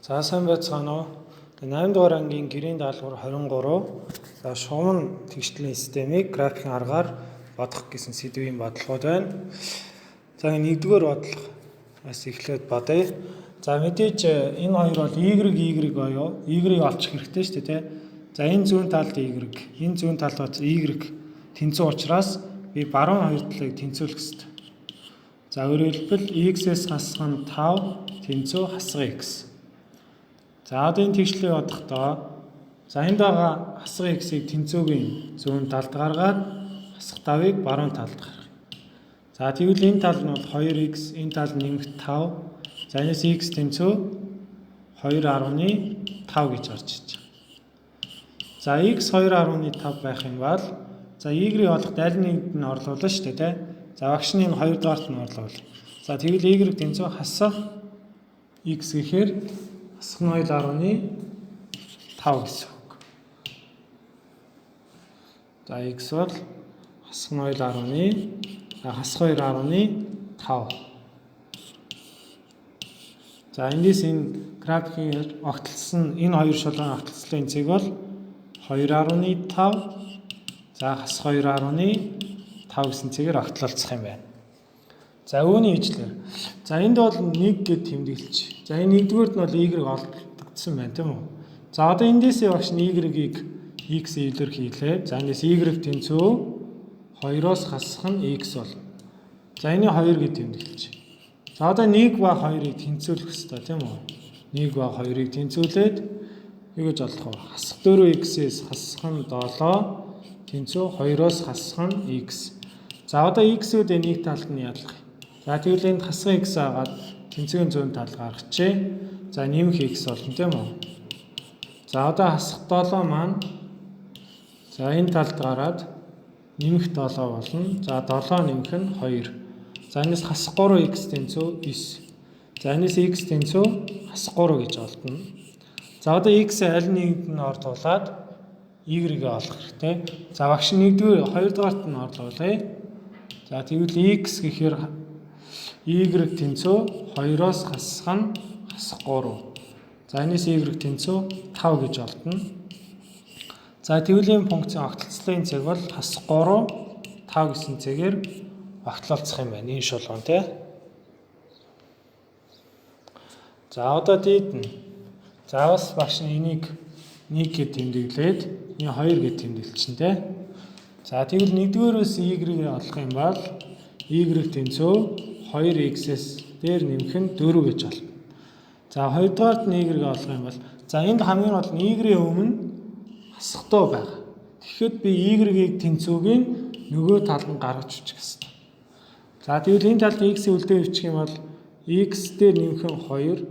За сайн байцгаана уу. 8 дугаар ангийн гэрийн даалгавар 23. За шугам тэгшлийн системийг графикийн аргаар бодох гэсэн сэдвийн бодлогод байна. За 1-р бодлогоос эхлээд бодъё. За мэдээж энэ хоёр бол y боёо. Y-ыг олчих хэрэгтэй шүү дээ. За энэ зүүн талд y, энэ зүүн талд y тэнцүү учраас би баруун хоёр талыг тэнцүүлэх хэрэгтэй. За өөрөөр хэлбэл x-с хасах нь 5 тэнцүү хасах x. За одоо энэ тэгшлээ бодохдоо за энд байгаа хасах x-ийг тэнцүүгийн зүүн талд гаргаад хасах 5-ыг баруун талд гаргах. За тэгвэл энэ тал нь бол 2x, энэ тал нэмэх 5. За энэс x тэнцүү 2.5 гэж гарч иж байгаа. За x 2.5 байх юм бол за y-ийг олох аль нэгэнд нь орлуулна шүү дээ, тэ. За багш нь энэ 2 дугаарт нь орлуул. За тэгвэл y тэнцүү хасах x гэхээр хасах нь 2.5 гэсэн үг. За x бол хасах нь 2.5. За эндээс энэ графикийн огтлсон энэ хоёр шулуун огтлцлын цэг бол 2.5. За хасах 2.5 гэсэн цэгээр огтлолцох юм байна. За үүний ижлэр. За энд бол 1 гэд тэмдэглэж. За энэ 1-р нь бол y олдогдсон байна тийм үү? За одоо эндээсээ багш нь y-ийг x илэрхийлээ. За эндээс y тэнцүү 2-оос хасах нь x бол. За энэ 2 гэд тэмдэглэж. За одоо 1 ба 2-ыг тэнцүүлэх хэрэгтэй тийм үү? 1 ба 2-ыг тэнцүүлээд юу гэж олох вэ? Хасах 4x-ээс хасах нь 7 тэнцүү 2-оос хасах нь x. За одоо x-үүдээ нэг талд нь ядлах. За тэгвэл энд хасах x агаад тэнцвийн зүүн тал гаргачихъя. За нэмэх x болно тийм үү? За одоо хасах 7 маань за энэ талд гараад нэмэх 7 болно. За 7 нэмэх нь 2. За энэс хасах 3x тэнцүү 9. За энэс x тэнцүү хасах 3 гэж олдно. За одоо x аль нэгэнд нь орлуулад y-ийг олох хэрэгтэй. За багш 2 дугаарт нь орлуулъя. За тэгвэл x гэхээр y тэнцүү 2-оос хасах нь хасах 3. За энэс y тэнцүү 5 гэж олдно. За тэгвэл энэ функцийн огтлцлын цэг бол хасах 3 5 гэсэн цэгээр огтлолцох юм байна. Энэ шулуун тий. За одоо дээд нь. За бас багш энийг 1 гэд тэмдэглээд энэ 2 гэд тэмдэглэчин тий. За тэгвэл 1-өөс y-ийг олох юм бол y тэнцүү 2x-с дээр нэмэх нь 4 гэж болно. За 2 дугаарт нь y-ийг олох юм бол за энд хамгийн гол нь y-ийн өмнө хасах дуу байгаа. Тэгэхэд би y-ийг тэнцүүгийн нөгөө тал нь гаргаж үчих гэсэн. За тэгвэл энэ талд x-ийг үлдээ өвчих юм бол x дээр нэмэх нь 2.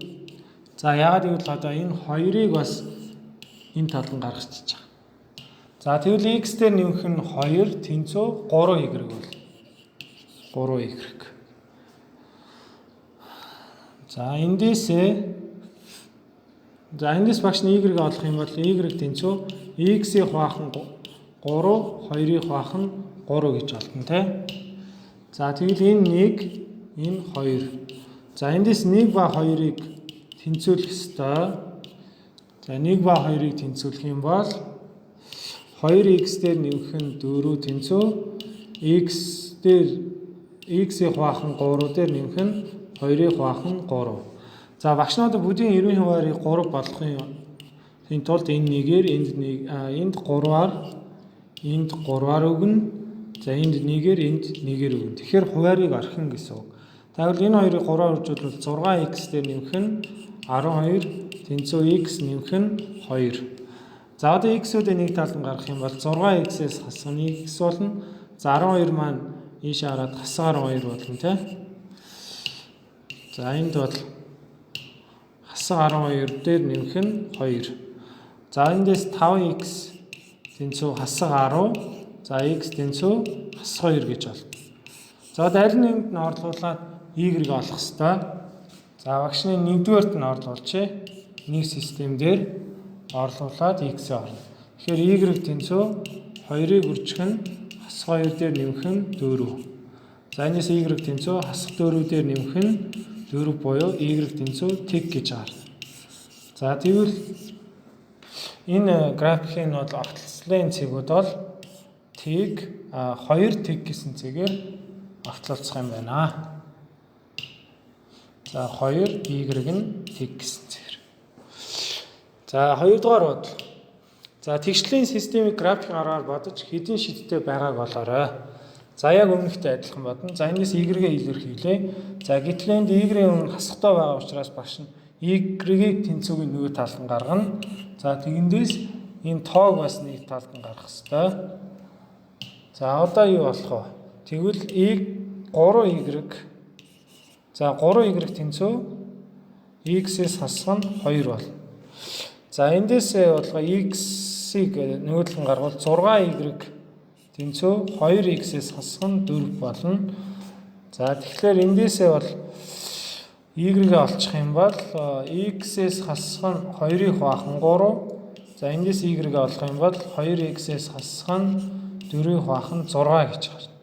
За яагаад гэвэл одоо энэ 2-ыг бас энэ талд нь гаргаж чиж байгаа. За тэгвэл x дээр нэмэх нь 2 тэнцүү 3y бол 3y. За эндээс багш нь y-ийг олох юм бол y тэнцүү x-ийг хуваах нь 3, 2-ыг хуваах нь 3 гэж олдно тий. За тэгвэл энэ 1, энэ 2. За эндээс 1 ба 2-ыг тэнцүүлэх ёстой. За 1 ба 2-ыг тэнцүүлэх юм бол 2x дээр нэмэх нь 4 тэнцүү x дээр x-ийг хуваах нь 3 дээр нэмэх нь 2-ыг хуваах нь 3. За багш надад бүдгийн 90 хуваарийг 3 болгохын тулд энэ нэгээр энд 3-аар энд 3-аар өгнө. За энд нэгээр энд нэгээр өгнө. Тэгэхээр хуваарийг архин гэсэн үг. Тэгвэл энэ хоёрыг 3-аар үржүүлвэл 6x дээр нэмэх нь 12 тэнцүү x нэмэх нь 2. За одоо x-үүдээ нэг талд нь гаргах юм бол 6x-ээс хасах нь x болно. За 12 маань ийш хараад хасах 12 болно тий. За энд бол хасах 12 дээр нэмэх нь 2. За эндээс 5x тэнцүү хасах 10. За x тэнцүү хасах 2 гэж болно. За одоо аль нэгэнд нь орлуулад y-ийг олох хэрэгтэй. За багш нь 1-р нь орлуулчих. Нэг систем дээр орлуулад x орно. Тэгэхээр y тэнцүү 2-ыг үржих нь хасах 2 дээр нэмэх нь 4. За энэс y тэнцүү хасах 4 дээр нэмэх нь 4 буюу y тэнцүү тэг гэж гарна. За тэгвэл энэ графикийн бол огтлцлын цэгүүд бол тийг 2 тэг гэсэн цэгээр огтлолцох юм байна. За 2 y-г нь тэг гэсэн цэгээр. За хоёрдугаар бодлого. За тэгшлийн системийг графикийн аргаар бодож хэдэн шидтэй байгааг олоорой. За яг өмнөхтэй адилхан бодно. За энэс y-гээ илэрхийлээ. За гэтэл энд y-ийн өмнө хасахтай байгаа учраас багш нь y-ийг тэнцвүүгийн нөгөө талд нь гаргана. За тэгэндээс энэ тоог бас нэг талд нь гаргах ёстой. За одоо юу болох вэ? Тэгвэл 3y. За 3y тэнцүү x-ээс хасах нь 2 болно. За эндээсээ болгоо x-ийг нөгөө талд нь гаргавал 6y тэнцүү 2x-ээс хасах нь 4 болно. За тэгэхээр эндээсээ бол y-гээ олчих юм бол x-ээс хасах нь 2-ыг хуваах нь 3. За эндээс y-гээ олох юм бол 2x-ээс хасах нь 4-ыг хуваах нь 6 гэж гарна.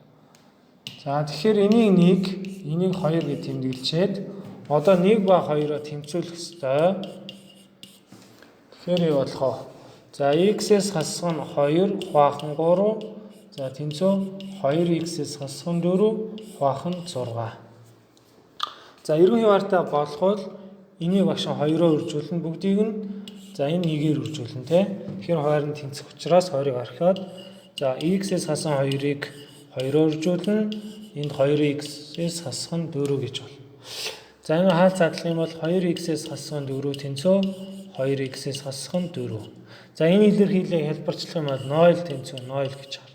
За тэгэхээр энийг 1, энийг 2 гэж тэмдэглэчээд одоо 1 ба 2-оо тэмцүүлэх ёстой. Тэгэхээр юу болох вэ? За x-ээс хасах нь 2, хуваах нь 3. За тэнцүү 2x-ээс хасах нь 4, хуваах нь 6. За эргэн хуваартаа болгоод энийг багш 2-оор үржүүлнэ бүгдийг нь. За энэ 1-ээр үржүүлнэ тий. Тэгэхээр хоёр нь тэнцэх учраас 2-ыг орхиод за x-ээс хасан 2-ыг 2-өөр үржүүлнэ. Энд 2x-ээс хасах нь 4 гэж болно. За энэ хаалт задлах юм бол 2x-ээс хасах нь 4 тэнцүү 2x-ээс хасах нь 4. За энэ илэрхийлээ хэлбэрчлэх юм бол 0 тэнцүү 0 гэж байна.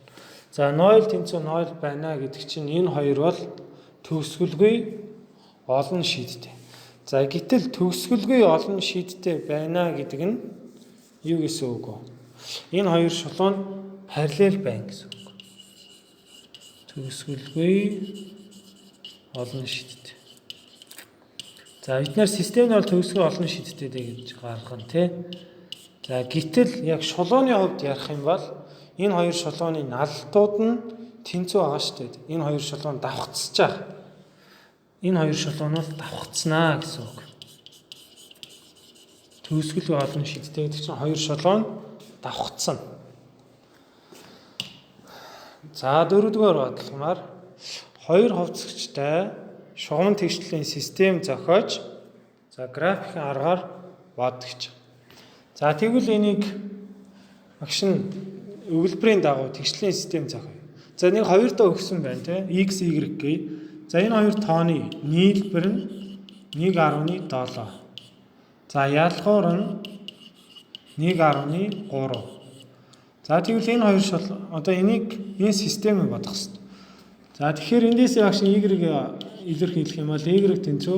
За 0 тэнцүү 0 байна гэдэг чинь энэ хоёр бол төгсгөлгүй олон шийдтэй. За гэтэл төгсгөлгүй олон шийдтэй байна гэдэг нь юу гэсэн үг вэ? Энэ хоёр шулуун параллел байна гэсэн үг. Төгсгөлгүй олон шийдтэй. За эдгээр систем нь бол төгсгөл олон шийдтэй гэж гаргана тий. За гэтэл яг шулууны хувьд ярих юм бол энэ хоёр шулууны наллтууд нь тэнцүү байгаа шүү дээ. Энэ хоёр шулуун давхцаж байгаа. Энэ хоёр шулуун бол давхцнаа гэсэн үг. Төгсгөл олон шидтэй гэдэг чинь хоёр шулуун давхцсан. За дөрөвдүгээр бодлогомоор хоёр хувцагчтай шугам тэгшлийн систем зохиож за графикийн аргаар бодгоч. За тэгвэл энийг багш нь өгүүлбэрийн дагуу тэгшлийн систем зохио. За нэг хоёрдоо өгсөн байна те x y гээ. За энэ хоёр тооны нийлбэр нь 1.7. За ялгуур нь 1.3. За тэгвэл энэ хоёр шал одоо энийг энэ системийг бодох хэрэгтэй. За тэгэхээр эндээс багш y-ийг илэрхийлэх юм бол y тэнцүү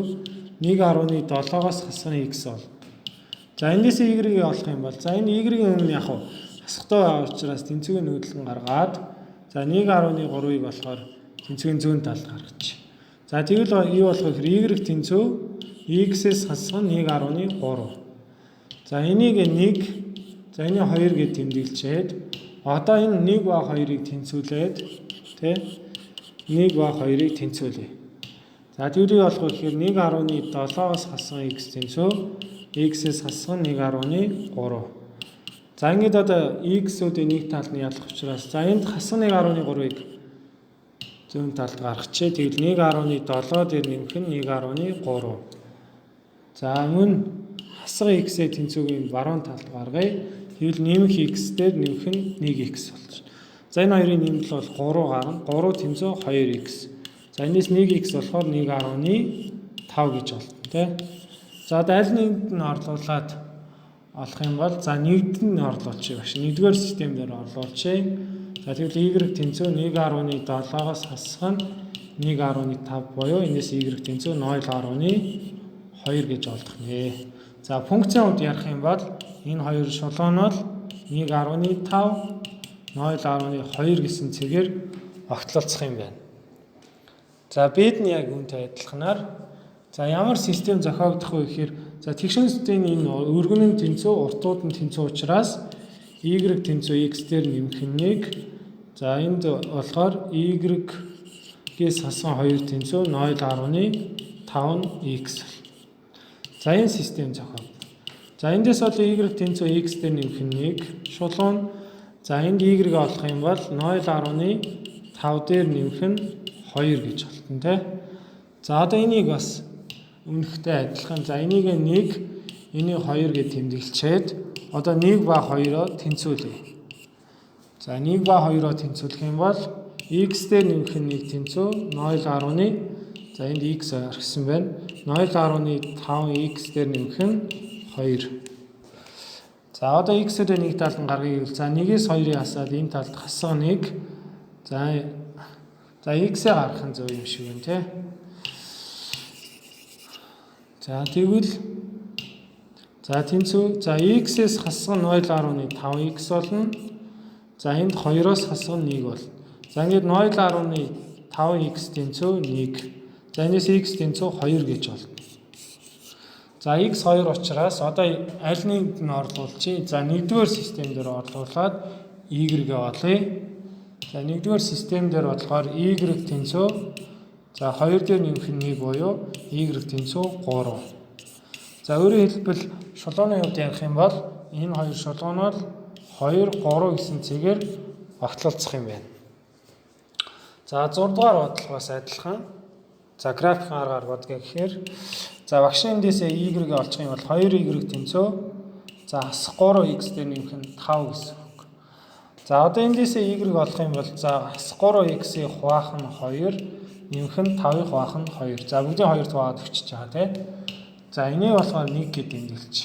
1.7-оос хасах нь x бол. За эндээс y-ийг олох юм бол за энэ y-ийн өмнө яг хасахтай байгаа учраас тэнцвийн нүүдэлн гаргаад за 1.3-ыг болохоор тэнцвийн зүүн талд гаргачих. За тэгвэл юу болох вэ гэхээр y тэнцүү x-ээс хасах нь 1.3. За энийг 1 за энийг 2 гэж тэмдэглэчээд одоо энэ 1 ба 2-ыг тэнцвүүлээд тий 1 ба 2-ыг тэнцвүүлээ. За тэгвэл юу болох вэ гэхээр 1.7-оос хасах x тэнцүү x-ээс хасах нь 1.3. За ингээд одоо x-үүдийн нэг талд нь ялах учраас за энд хасах 1.3-ыг зүүн талд гаргачээ. Тэгвэл 1.7 дээр нэмэх нь 1.3. За мөн хасах x-ийн тэнцвүүгийн баруун талд гаргая. Тэгвэл нэмэх x дээр нэмэх нь 1x болж байна. За энэ хоёрын нэмэл бол 3 гарна. 3 тэнцүү 2x. За энэс 1x болохоор 1.5 гэж болно тий. За одоо аль нэгэнд нь орлуулад олох юм бол за нэгд нь орлуулчих багш. Нэгдүгээр систем дээр орлуулчих. За тэгвэл y тэнцүү 1.7-оос хасах нь 1.5 буюу энэс y тэнцүү 0.2 гэж олдох нэ. За функцийн хувьд ярих юм бол энэ хоёр шулуун бол 1.5 0.2 гэсэн цэгээр огтлолцох юм байна. За бид нь яг үүнтэй адилханаар за ямар систем зохиогдох вэ гэхээр за тэгшин системийн энэ өргөнийн тэнцүү уртууд нь тэнцүү учраас y тэнцүү x дээр нэмэх нь 1. За энд болохоор y-гээс хасан 2 тэнцүү 0.5x. За энэ систем зохиогдно. За эндээс бол y тэнцүү x дээр нэмэх нь 1 шулуун. За энд y олох юм бол 0.5 дээр нэмэх нь 2 гэж болтон тий. За одоо энийг бас үнэхтэй адилхан. За энийг 1, энийг 2 гэж тэмдэглэчээд одоо 1 ба 2-оо тэнцүүлье. За 1 ба 2-оо тэнцүүлэх юм бол x дээр нэмэх нь 1 тэнцүү 0.5. За энд x орхисон байна. 0.5x дээр нэмэх нь 2. За одоо x-үүдээ нэг талд нь гаргая гэвэл за 1-ээс 2-ыг хасаад энэ талд хасга 1. За x-ээ гаргах нь зөв юм шиг байна тий. За тэгвэл за тэнцүү за x-ээс хасга 0.5x болно. За энд 2-оос хасга 1 болно. За ингээд 0.5x тэнцүү 1. За энэс x тэнцүү 2 гэж болно. За x 2 учраас одоо аль нэгэнд нь орлуулчих. За 1-р систем дээр орлуулад y-гээ олъё. За 1-р систем дээр болохоор y тэнцүү за 2 дээр нэмэх нь 1 буюу y тэнцүү 3. За өөрөөр хэлбэл шулууны хувьд ярих юм бол энэ хоёр шулуун бол 2 3 гэсэн цэгээр огтлолцох юм байна. За 6 дугаар бодлого бас адилхан. За графикын аргаар бодгоо гэхээр за багшийн эндээсээ y-г олчих юм бол 2y тэнцүү за хасах 3x дээр нэмэх нь 5 гэсэн үг. За одоо эндээсээ y олох юм бол за хасах 3x-ийг хуваах нь 2 нэмэх нь 5-ыг хуваах нь 2. За бүгдийн 2 хаваад өчөж байгаа тийм. За энийг болохоор 1 гэж тэмдэглэж.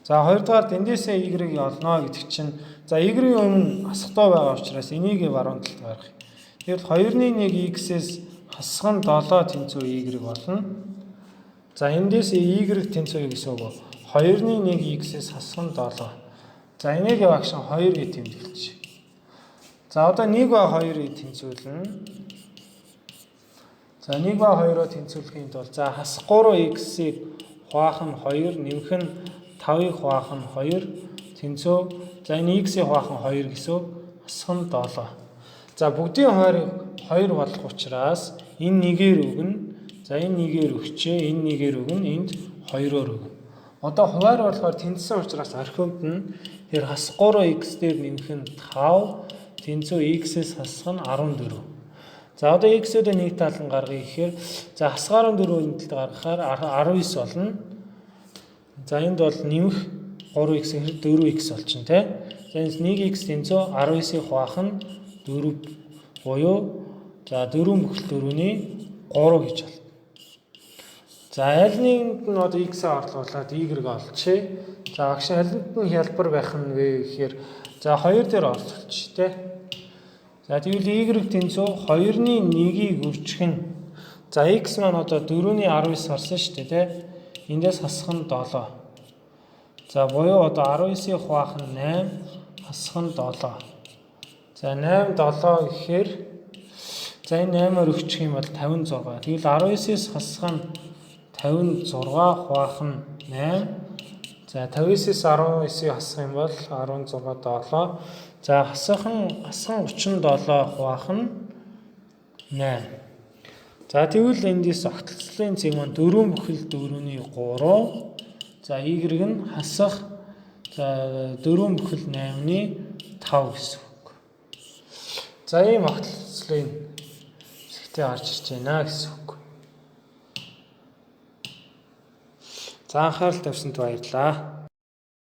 За 2 дугаар эндээсээ y олно гэдэг чинь за y-ийн өмнө хасахтай байгаа учраас энийг баруун талд гаргах. Тэгвэл 2-ны 1 x-ээс хасах нь 7 тэнцүү y болно. За эндээс y тэнцүү гэсэн үг. 2-ны 1 x-ээс хасах нь 7. За энийг багш 2 гэж тэмдэглэж. За одоо 1 ба 2-ыг тэнцвүүлнэ. За 1 ба 2-оо тэнцвүүлэхийн тулд за хасах 3x-ийг хуваах нь 2, нэмэх нь 5-ыг хуваах нь 2 тэнцүү. За энэ x-ийг хуваах нь 2 гэсэн хасах нь 7. За бүгдийн хуваарийг 2 болох учраас энэ нэгээр өгнө. За энэ нэгээр өгчээ, энэ нэгээр өгнө, энд 2-оор өгнө. Одоо хуваар болохоор тэнцсэн учраас орхиомдно. Тэр хасах 3x дээр нэмэх нь 5 тэнцүү x-ээс хасах нь 14. За одоо x-үүдээ нэг талан гаргая гэхээр за хасах 14-ийн талд гаргахаар 19 болно. За энд бол нэмэх 3x гэхээр 4x болчихно тий. За энд 1x тэнцүү 19-ийг хуваах нь 4 буюу за 4 бүхэл 4-ний 3 гэж байна. За аль нэгэнд нь одоо x-аа орлуулад y-г олчихъя. За багш алинд нь хялбар байх нь вэ гэхээр за 2 дээр орлуулчих тий. За тэгвэл y тэнцүү 2-ны 1-ийг үржих нь за x маань одоо 4-ний 19 орсон шүү дээ тий. Эндээс хасах нь 7. За буюу одоо 19-ийг хуваах нь 8, хасах нь 7. За 8 7 гэхээр за энэ 8-аар өгчих юм бол 56. Тэгвэл 19-ээс хасах нь 56 хуваах нь 8. За 59-ээс 19-ийг хасах юм бол 16 7. За хасах нь 37 хуваах нь 8. За тэгвэл эндээс огтлцлын цэг маань 4 бүхэл 4-ний 3. За y нь хасах за 4 бүхэл 8-ны 5 гэсэн үг. За ийм огтлцлын зэгтээ гарч ирж байна гэсэн үг. За анхаарал тавьсанд баярлалаа.